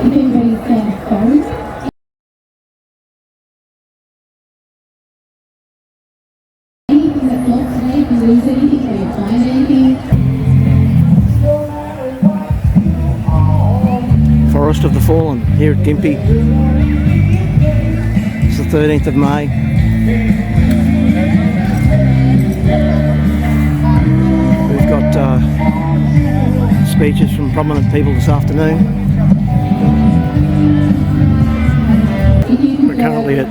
If everybody stands first. Anything that's lost today, if you lose anything or you find anything. Forest of the Fallen here at Gympie. It's the 13th of May. We've got speeches from prominent people this afternoon. We're currently at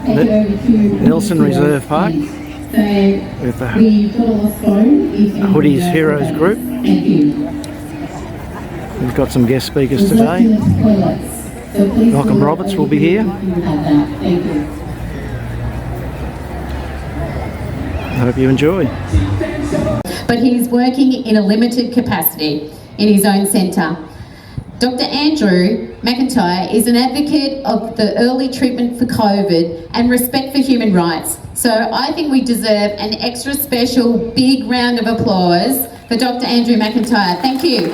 Nelson Reserve Park with the Hoodies Heroes group. We've got some guest speakers today. Malcolm Roberts will be here. I hope you enjoy. But he's working in a limited capacity in his own centre. Dr. Andrew McIntyre is an advocate of the early treatment for COVID and respect for human rights. So I think we deserve an extra special big round of applause for Dr. Andrew McIntyre. Thank you.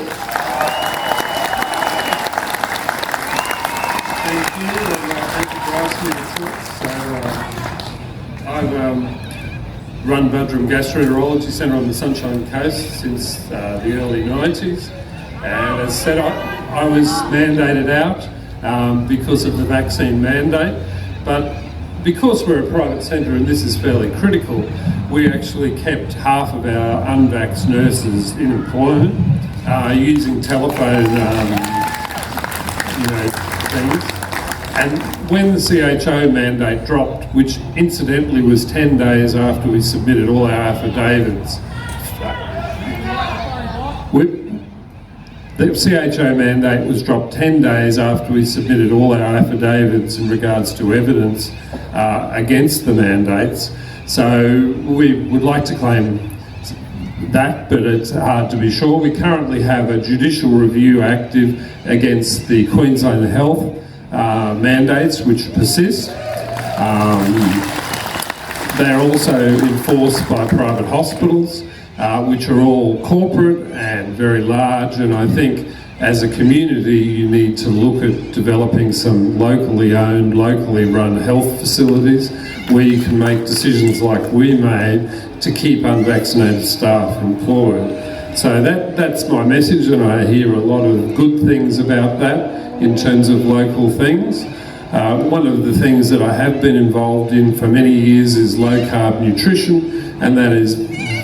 I've run Buderim Gastroenterology Centre on the Sunshine Coast since the early 90s, and as said, I was mandated out because of the vaccine mandate, but because we're a private centre and this is fairly critical, we actually kept half of our unvaxxed nurses in employment using telephone things. And when the CHO mandate dropped, which incidentally was 10 days after we submitted all our affidavits, the CHO mandate was dropped 10 days after we submitted all our affidavits in regards to evidence against the mandates. So we would like to claim that, but it's hard to be sure. We currently have a judicial review active against the Queensland Health mandates which persist. They're also enforced by private hospitals, which are all corporate and very large, and I think as a community you need to look at developing some locally owned, locally run health facilities where you can make decisions like we made to keep unvaccinated staff employed. So that's my message, and I hear a lot of good things about that in terms of local things. One of the things that I have been involved in for many years is low carb nutrition, and that is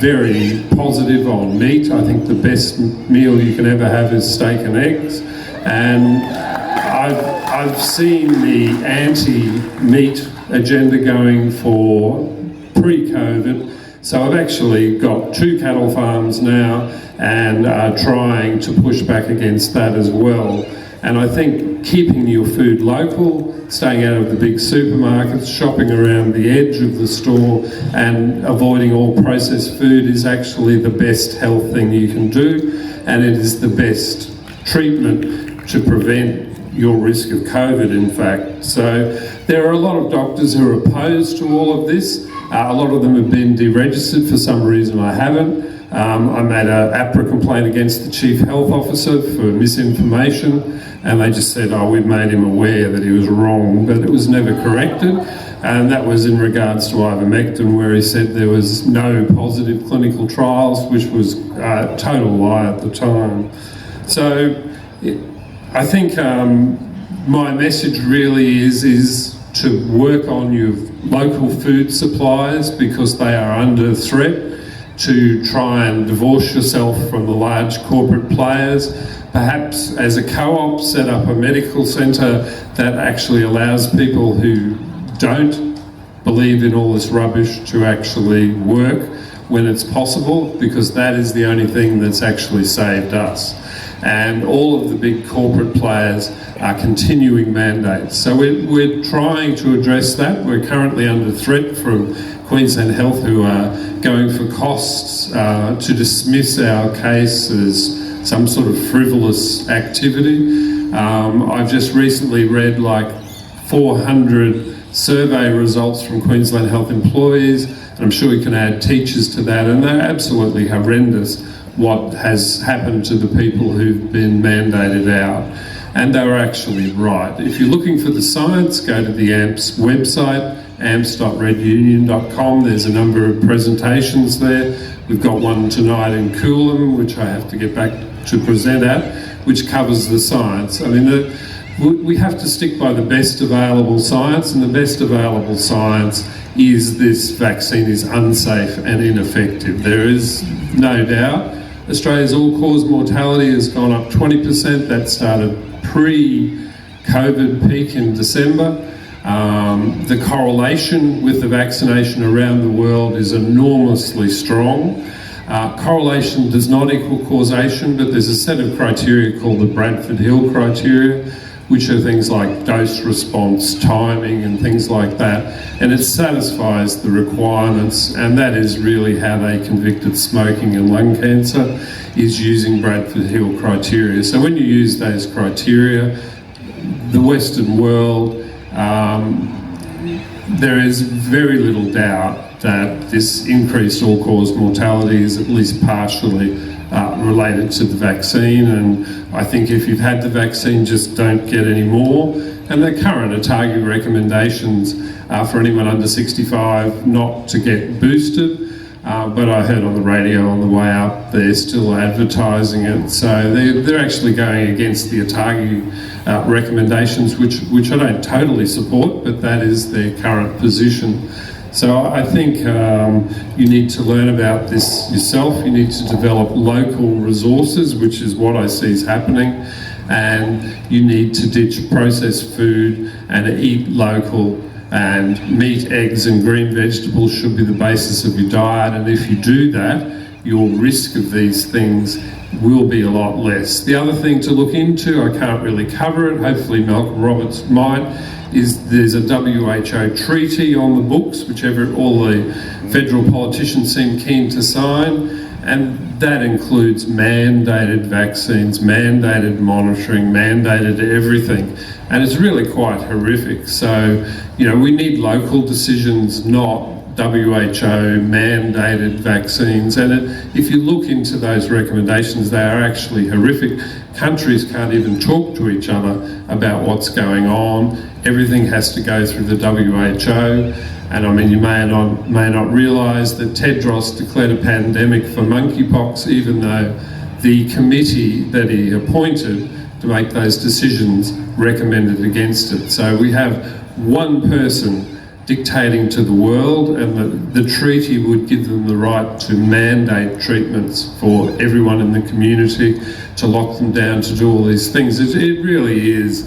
very positive on meat. I think the best meal you can ever have is steak and eggs, and I've seen the anti-meat agenda going for pre-COVID. So I've actually got 2 cattle farms now and are trying to push back against that as well. And I think keeping your food local, staying out of the big supermarkets, shopping around the edge of the store and avoiding all processed food is actually the best health thing you can do, and it is the best treatment to prevent your risk of COVID, in fact. So there are a lot of doctors who are opposed to all of this. A lot of them have been deregistered for some reason I haven't. I made an APRA complaint against the Chief Health Officer for misinformation, and they just said, oh, we've made him aware that he was wrong, but it was never corrected. And that was in regards to ivermectin, where he said there was no positive clinical trials, which was a total lie at the time. So I think my message really is to work on your local food suppliers, because they are under threat, to try and divorce yourself from the large corporate players. Perhaps as a co-op set up a medical centre that actually allows people who don't believe in all this rubbish to actually work when it's possible, because that is the only thing that's actually saved us. And all of the big corporate players are continuing mandates. So we're trying to address that. We're currently under threat from Queensland Health, who are going for costs to dismiss our case as some sort of frivolous activity. I've just recently read like 400 survey results from Queensland Health employees, and I'm sure we can add teachers to that, and they're absolutely horrendous what has happened to the people who've been mandated out. And they were actually right. If you're looking for the science, go to the AMPS website, amps.redunion.com. There's a number of presentations there. We've got one tonight in Coolum, which I have to get back to present at, which covers the science. I mean, we have to stick by the best available science, and the best available science is this vaccine is unsafe and ineffective. There is no doubt. Australia's all-cause mortality has gone up 20%. That started pre-COVID peak in December. The correlation with the vaccination around the world is enormously strong. Correlation does not equal causation, but there's a set of criteria called the Bradford-Hill criteria, which are things like dose response, timing, and things like that. And it satisfies the requirements, and that is really how they convicted smoking and lung cancer, is using Bradford-Hill criteria. So when you use those criteria, the Western world, there is very little doubt that this increased all-cause mortality is at least partially related to the vaccine, and I think if you've had the vaccine, just don't get any more. And the current ATAGI recommendations for anyone under 65 not to get boosted, but I heard on the radio on the way up they're still advertising it, so they're actually going against the ATAGI recommendations, which I don't totally support, but that is their current position. So I think you need to learn about this yourself. You need to develop local resources, which is what I see is happening, and you need to ditch processed food and eat local, and meat, eggs and green vegetables should be the basis of your diet, and if you do that, your risk of these things will be a lot less. The other thing to look into, I can't really cover it, hopefully Malcolm Roberts might, is there's a WHO treaty on the books, which all the federal politicians seem keen to sign, and that includes mandated vaccines, mandated monitoring, mandated everything, and it's really quite horrific. So, you know, we need local decisions, not WHO mandated vaccines, and if you look into those recommendations, they are actually horrific. Countries can't even talk to each other about what's going on. Everything has to go through the WHO, and I mean, you may not realise that Tedros declared a pandemic for monkeypox, even though the committee that he appointed to make those decisions recommended against it. So we have one person dictating to the world, and the treaty would give them the right to mandate treatments for everyone in the community, to lock them down, to do all these things. It really is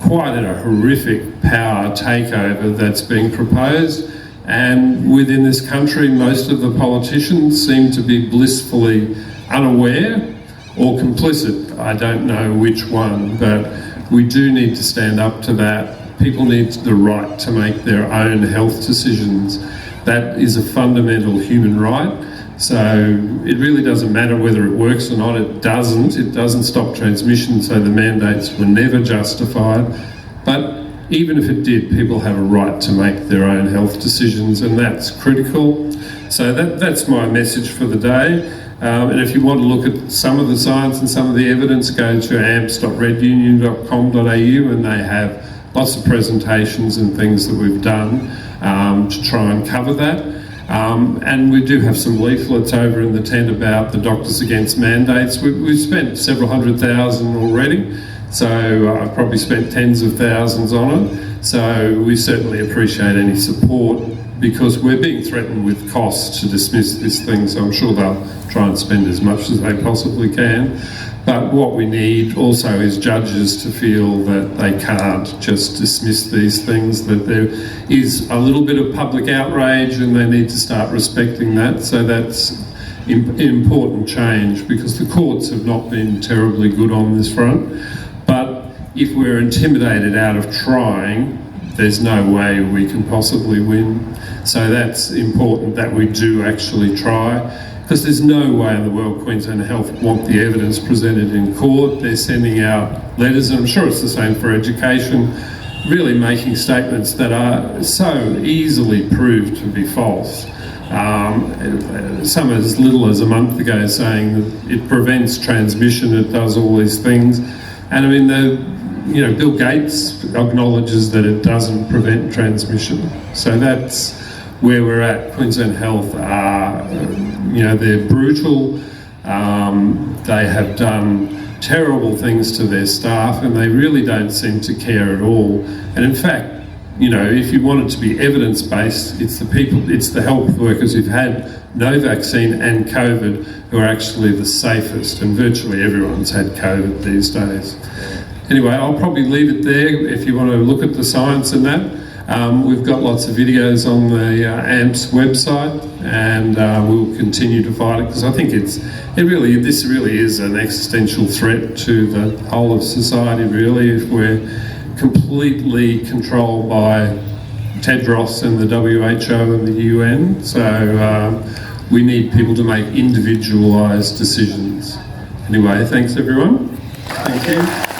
quite a horrific power takeover that's being proposed, and within this country most of the politicians seem to be blissfully unaware or complicit. I don't know which one, but we do need to stand up to that. People need the right to make their own health decisions. That is a fundamental human right. So it really doesn't matter whether it works or not. It doesn't stop transmission, so the mandates were never justified. But even if it did, people have a right to make their own health decisions, and that's critical. So that's my message for the day. And if you want to look at some of the science and some of the evidence, go to amps.redunion.com.au, and they have lots of presentations and things that we've done to try and cover that. And we do have some leaflets over in the tent about the Doctors Against Mandates. We've spent several $100,000 already, so I've probably spent tens of thousands on it. So we certainly appreciate any support, because we're being threatened with costs to dismiss this thing, so I'm sure they'll try and spend as much as they possibly can. But what we need also is judges to feel that they can't just dismiss these things, that there is a little bit of public outrage and they need to start respecting that. So that's important change, because the courts have not been terribly good on this front. But if we're intimidated out of trying, there's no way we can possibly win. So that's important that we do actually try, because there's no way in the world Queensland Health want the evidence presented in court. They're sending out letters, and I'm sure it's the same for education, really making statements that are so easily proved to be false. Some as little as a month ago saying that it prevents transmission, it does all these things, And I mean, Bill Gates acknowledges that it doesn't prevent transmission. So that's where we're at. Queensland Health are, they're brutal. They have done terrible things to their staff, and they really don't seem to care at all. And in fact, if you want it to be evidence-based, it's the health workers who've had no vaccine and COVID who are actually the safest, and virtually everyone's had COVID these days. Anyway, I'll probably leave it there if you want to look at the science and that. We've got lots of videos on the AMPS website, and we'll continue to fight it, because I think this really is an existential threat to the whole of society, really, if we're completely controlled by Tedros and the WHO and the UN. So we need people to make individualised decisions. Anyway, thanks everyone. Thank you.